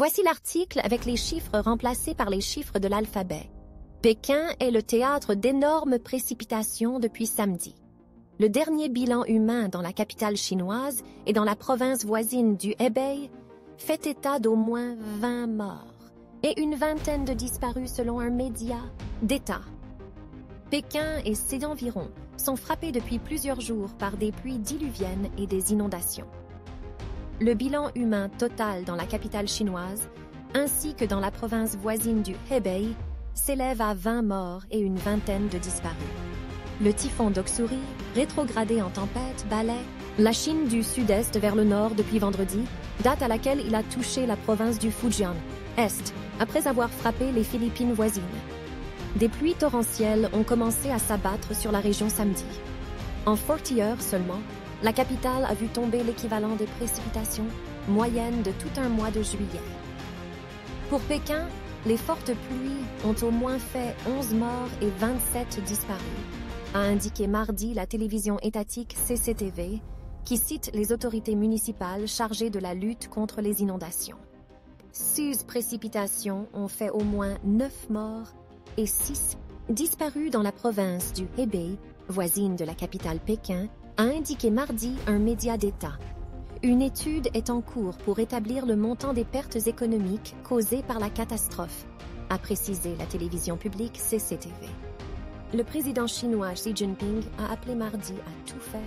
Voici l'article avec les chiffres remplacés par les chiffres de l'alphabet. Pékin est le théâtre d'énormes précipitations depuis samedi. Le dernier bilan humain dans la capitale chinoise et dans la province voisine du Hebei fait état d'au moins 20 morts et une vingtaine de disparus selon un média d'État. Pékin et ses environs sont frappés depuis plusieurs jours par des pluies diluviennes et des inondations. Le bilan humain total dans la capitale chinoise, ainsi que dans la province voisine du Hebei, s'élève à 20 morts et une vingtaine de disparus. Le typhon Doksuri, rétrogradé en tempête, balaie la Chine du sud-est vers le nord depuis vendredi, date à laquelle il a touché la province du Fujian, est, après avoir frappé les Philippines voisines. Des pluies torrentielles ont commencé à s'abattre sur la région samedi. En 40 heures seulement, la capitale a vu tomber l'équivalent des précipitations moyennes de tout un mois de juillet. Pour Pékin, les fortes pluies ont au moins fait 11 morts et 27 disparus, a indiqué mardi la télévision étatique CCTV, qui cite les autorités municipales chargées de la lutte contre les inondations. 6 précipitations ont fait au moins 9 morts et 6 disparus dans la province du Hebei, voisine de la capitale Pékin, a indiqué mardi un média d'État. Une étude est en cours pour établir le montant des pertes économiques causées par la catastrophe, a précisé la télévision publique CCTV. Le président chinois Xi Jinping a appelé mardi à tout faire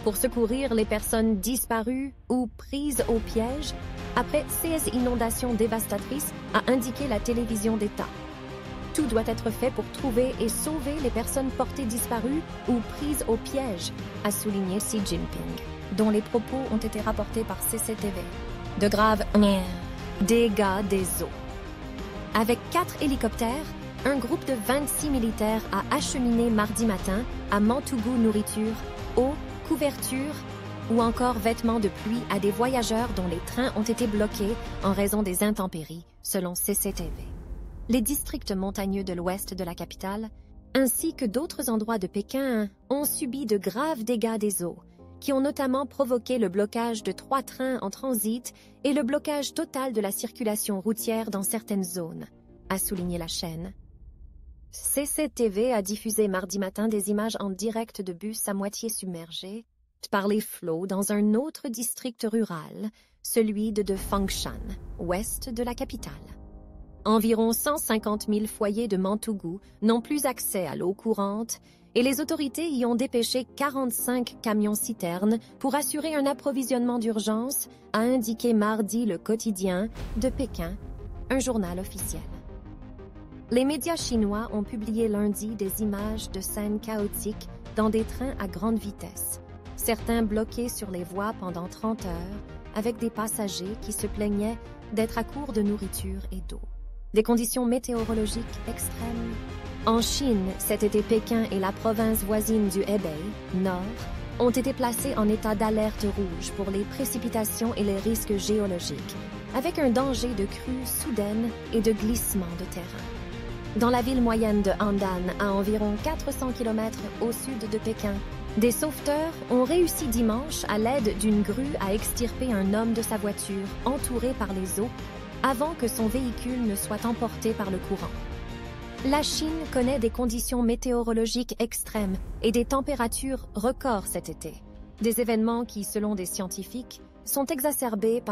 pour secourir les personnes disparues ou prises au piège après ces inondations dévastatrices, a indiqué la télévision d'État. Tout doit être fait pour trouver et sauver les personnes portées disparues ou prises au piège, a souligné Xi Jinping, dont les propos ont été rapportés par CCTV. De graves dégâts des eaux. Avec 4 hélicoptères, un groupe de 26 militaires a acheminé mardi matin à Mantougou nourriture, eau, couverture ou encore vêtements de pluie à des voyageurs dont les trains ont été bloqués en raison des intempéries, selon CCTV. Les districts montagneux de l'ouest de la capitale, ainsi que d'autres endroits de Pékin, ont subi de graves dégâts des eaux, qui ont notamment provoqué le blocage de 3 trains en transit et le blocage total de la circulation routière dans certaines zones, a souligné la chaîne. CCTV a diffusé mardi matin des images en direct de bus à moitié submergés par les flots dans un autre district rural, celui de Fangshan, ouest de la capitale. Environ 150 000 foyers de Mantougou n'ont plus accès à l'eau courante et les autorités y ont dépêché 45 camions-citernes pour assurer un approvisionnement d'urgence, a indiqué mardi le quotidien de Pékin, un journal officiel. Les médias chinois ont publié lundi des images de scènes chaotiques dans des trains à grande vitesse, certains bloqués sur les voies pendant 30 heures, avec des passagers qui se plaignaient d'être à court de nourriture et d'eau. Des conditions météorologiques extrêmes. En Chine, cet été, Pékin et la province voisine du Hebei, nord, ont été placés en état d'alerte rouge pour les précipitations et les risques géologiques, avec un danger de crue soudaine et de glissement de terrain. Dans la ville moyenne de Handan, à environ 400 km au sud de Pékin, des sauveteurs ont réussi dimanche, à l'aide d'une grue, à extirper un homme de sa voiture, entouré par les eaux, avant que son véhicule ne soit emporté par le courant. La Chine connaît des conditions météorologiques extrêmes et des températures records cet été. Des événements qui, selon des scientifiques, sont exacerbés par